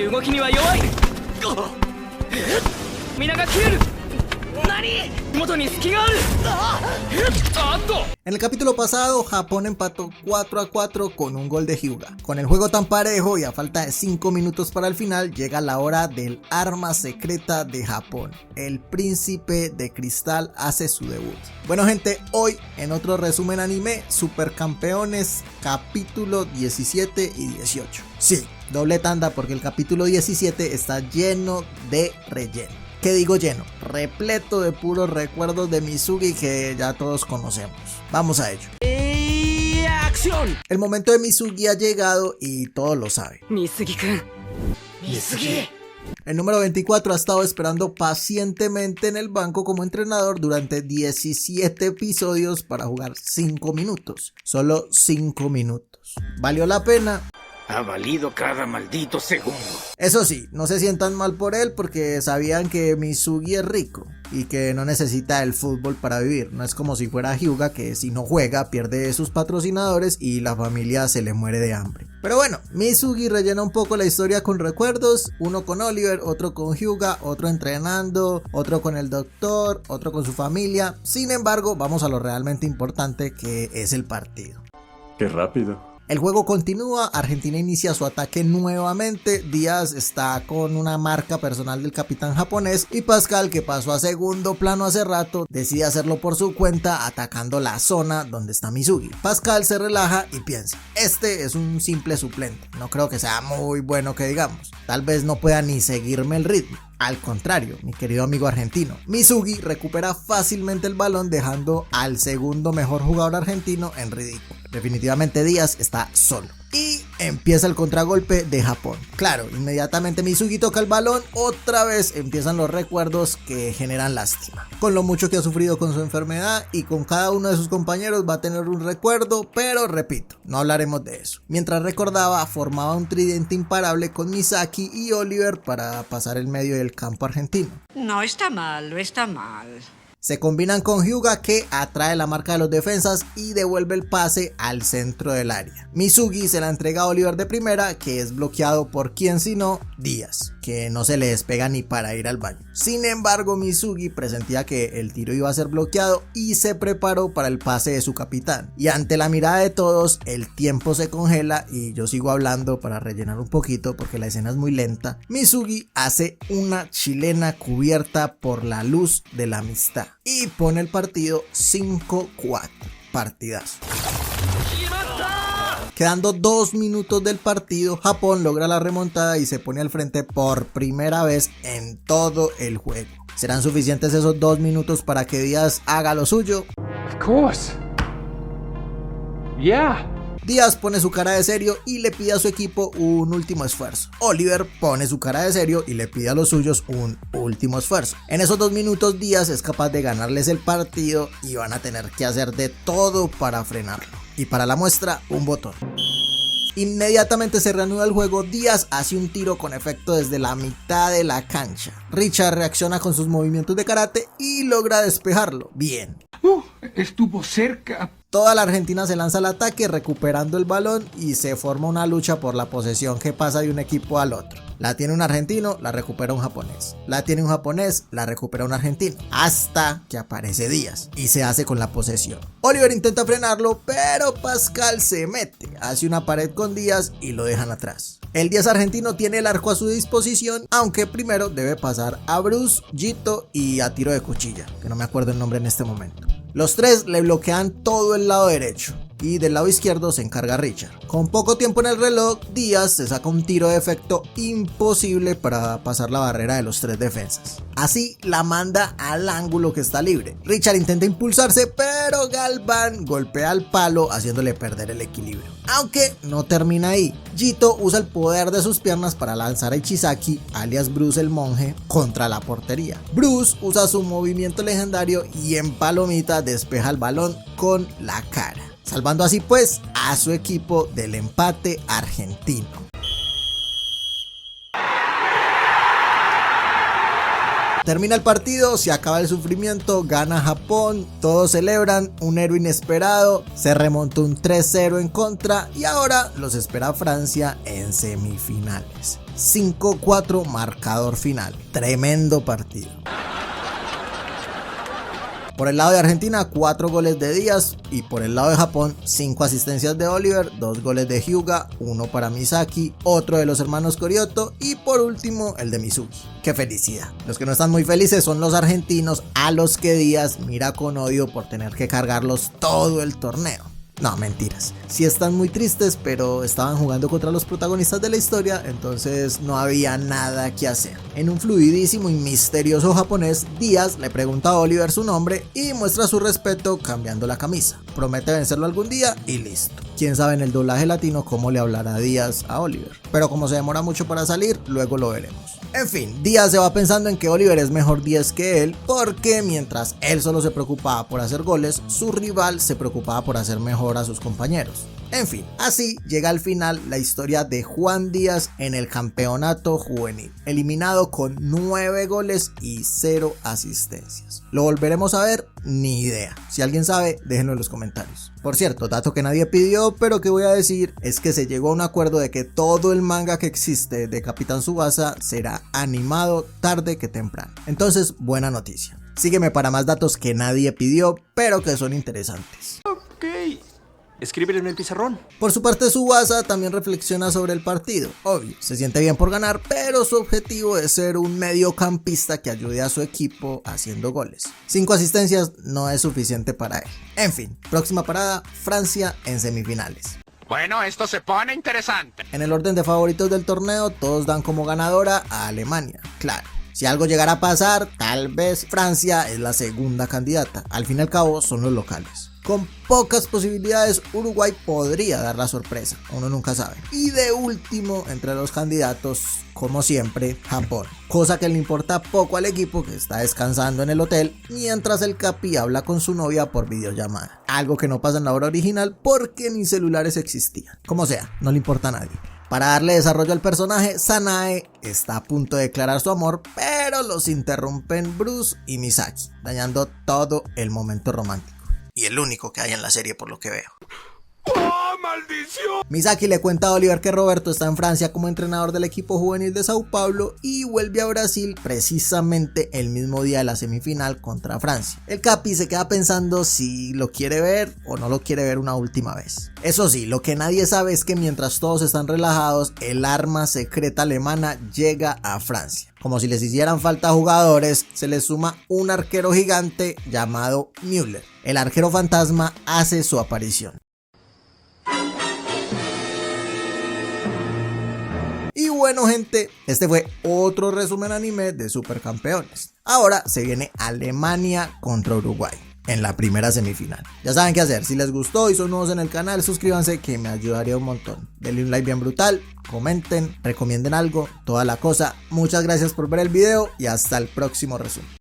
動きには弱い。皆が切れる。元に隙がある。あっと。En el capítulo pasado, Japón empató 4-4 con un gol de Hyuga. Con el juego tan parejo y a falta de 5 minutos para el final, llega la hora del arma secreta de Japón. El príncipe de cristal hace su debut. Bueno gente, hoy en otro resumen anime, Supercampeones capítulo 17 y 18. Sí, doble tanda porque el capítulo 17 está lleno de relleno. ¿Qué digo lleno? Repleto de puros recuerdos de Mizugi que ya todos conocemos. Vamos a ello. ¡Acción! El momento de Mizugi ha llegado y todos lo saben. Mitsugi-kun. Mitsugi. El número 24 ha estado esperando pacientemente en el banco como entrenador durante 17 episodios para jugar 5 minutos. Solo 5 minutos. ¿Valió la pena? Ha valido cada maldito segundo. Eso sí, no se sientan mal por él porque sabían que Mizugi es rico y que no necesita el fútbol para vivir. No es como si fuera Hyuga que si no juega pierde sus patrocinadores y la familia se le muere de hambre. Pero bueno, Mizugi rellena un poco la historia con recuerdos, uno con Oliver, otro con Hyuga, otro entrenando, otro con el doctor, otro con su familia. Sin embargo, vamos a lo realmente importante que es el partido. ¡Qué rápido! El juego continúa, Argentina inicia su ataque nuevamente, Díaz está con una marca personal del capitán japonés y Pascal, que pasó a segundo plano hace rato, decide hacerlo por su cuenta atacando la zona donde está Mizugi. Pascal se relaja y piensa, este es un simple suplente, no creo que sea muy bueno que digamos, tal vez no pueda ni seguirme el ritmo. Al contrario, mi querido amigo argentino, Mizugi recupera fácilmente el balón dejando al segundo mejor jugador argentino en ridículo. Definitivamente Díaz está solo. Y empieza el contragolpe de Japón. Claro, inmediatamente Mizugi toca el balón, otra vez empiezan los recuerdos que generan lástima. Con lo mucho que ha sufrido con su enfermedad y con cada uno de sus compañeros va a tener un recuerdo, pero repito, no hablaremos de eso. Mientras recordaba, formaba un tridente imparable con Misaki y Oliver para pasar el medio del campo argentino. No está mal, no está mal. Se combinan con Hyuga que atrae la marca de los defensas y devuelve el pase al centro del área. Mizugi se la entrega a Oliver de primera, que es bloqueado por quien sino Díaz, que no se le despega ni para ir al baño. Sin embargo, Mizugi presentía que el tiro iba a ser bloqueado y se preparó para el pase de su capitán. Y ante la mirada de todos, el tiempo se congela y yo sigo hablando para rellenar un poquito porque la escena es muy lenta. Mizugi hace una chilena cubierta por la luz de la amistad y pone el partido 5-4. Partidazo. Quedando 2 minutos del partido, Japón logra la remontada y se pone al frente por primera vez en todo el juego. ¿Serán suficientes esos 2 minutos para que Díaz haga lo suyo? Of course. Yeah. Díaz pone su cara de serio y le pide a su equipo un último esfuerzo. Oliver pone su cara de serio y le pide a los suyos un último esfuerzo. En esos 2 minutos Díaz es capaz de ganarles el partido y van a tener que hacer de todo para frenarlo. Y para la muestra, un botón. Inmediatamente se reanuda el juego, Díaz hace un tiro con efecto desde la mitad de la cancha. Richard reacciona con sus movimientos de karate y logra despejarlo. Bien. Estuvo cerca. Toda la Argentina se lanza al ataque recuperando el balón y se forma una lucha por la posesión que pasa de un equipo al otro. La tiene un argentino, la recupera un japonés. La tiene un japonés, la recupera un argentino. Hasta que aparece Díaz y se hace con la posesión. Oliver intenta frenarlo, pero Pascal se mete, hace una pared con Díaz y lo dejan atrás. El 10 argentino tiene el arco a su disposición, aunque primero debe pasar a Bruce, Jito y a tiro de cuchilla, que no me acuerdo el nombre en este momento. Los tres le bloquean todo el lado derecho y del lado izquierdo se encarga Richard. Con poco tiempo en el reloj, Díaz se saca un tiro de efecto imposible para pasar la barrera de los 3 defensas. Así la manda al ángulo que está libre. Richard intenta impulsarse, pero Galván golpea al palo haciéndole perder el equilibrio. Aunque no termina ahí. Jito usa el poder de sus piernas para lanzar a Ichisaki, alias Bruce el monje, contra la portería. Bruce usa su movimiento legendario y en palomita despeja el balón con la cara, salvando así pues a su equipo del empate argentino. Termina el partido, se acaba el sufrimiento, gana Japón, todos celebran, un héroe inesperado, se remontó un 3-0 en contra y ahora los espera Francia en semifinales. 5-4 marcador final, tremendo partido. Por el lado de Argentina, 4 goles de Díaz y por el lado de Japón, 5 asistencias de Oliver, 2 goles de Hyuga, 1 para Misaki, otro de los hermanos Korioto y por último el de Mizuki. ¡Qué felicidad! Los que no están muy felices son los argentinos, a los que Díaz mira con odio por tener que cargarlos todo el torneo. No, mentiras. Sí están muy tristes, pero estaban jugando contra los protagonistas de la historia, entonces no había nada que hacer. En un fluidísimo y misterioso japonés, Díaz le pregunta a Oliver su nombre y muestra su respeto cambiando la camisa. Promete vencerlo algún día y listo. Quién sabe en el doblaje latino cómo le hablará Díaz a Oliver, pero como se demora mucho para salir, luego lo veremos. En fin, Díaz se va pensando en que Oliver es mejor 10 que él, porque mientras él solo se preocupaba por hacer goles, su rival se preocupaba por hacer mejor a sus compañeros. En fin, así llega al final la historia de Juan Díaz en el campeonato juvenil, eliminado con 9 goles y 0 asistencias. ¿Lo volveremos a ver? Ni idea. Si alguien sabe, déjenlo en los comentarios. Por cierto, dato que nadie pidió, pero que voy a decir, es que se llegó a un acuerdo de que todo el manga que existe de Capitán Tsubasa será animado tarde que temprano. Entonces, buena noticia. Sígueme para más datos que nadie pidió, pero que son interesantes. Ok. Escríbelo en el pizarrón. Por su parte, Tsubasa también reflexiona sobre el partido. Obvio, se siente bien por ganar, pero su objetivo es ser un mediocampista que ayude a su equipo haciendo goles. 5 asistencias no es suficiente para él. En fin, próxima parada, Francia en semifinales. Bueno, esto se pone interesante. En el orden de favoritos del torneo, todos dan como ganadora a Alemania, claro. Si algo llegara a pasar, tal vez Francia es la segunda candidata. Al fin y al cabo, son los locales. Con pocas posibilidades, Uruguay podría dar la sorpresa, uno nunca sabe. Y de último, entre los candidatos, como siempre, Japón. Cosa que le importa poco al equipo que está descansando en el hotel, mientras el Capi habla con su novia por videollamada. Algo que no pasa en la obra original porque ni celulares existían. Como sea, no le importa a nadie. Para darle desarrollo al personaje, Sanae está a punto de declarar su amor, pero los interrumpen Bruce y Misaki, dañando todo el momento romántico. Y el único que hay en la serie por lo que veo. ¡Oh, maldición! Misaki le cuenta a Oliver que Roberto está en Francia como entrenador del equipo juvenil de Sao Paulo y vuelve a Brasil precisamente el mismo día de la semifinal contra Francia. El Capi se queda pensando si lo quiere ver o no lo quiere ver una última vez. Eso sí, lo que nadie sabe es que mientras todos están relajados, el arma secreta alemana llega a Francia. Como si les hicieran falta jugadores, se les suma un arquero gigante llamado Müller. El arquero fantasma hace su aparición. Y bueno, gente, este fue otro resumen anime de Supercampeones. Ahora se viene Alemania contra Uruguay en la primera semifinal. Ya saben qué hacer, si les gustó y son nuevos en el canal, suscríbanse que me ayudaría un montón. Denle un like bien brutal, comenten, recomienden algo, toda la cosa. Muchas gracias por ver el video y hasta el próximo resumen.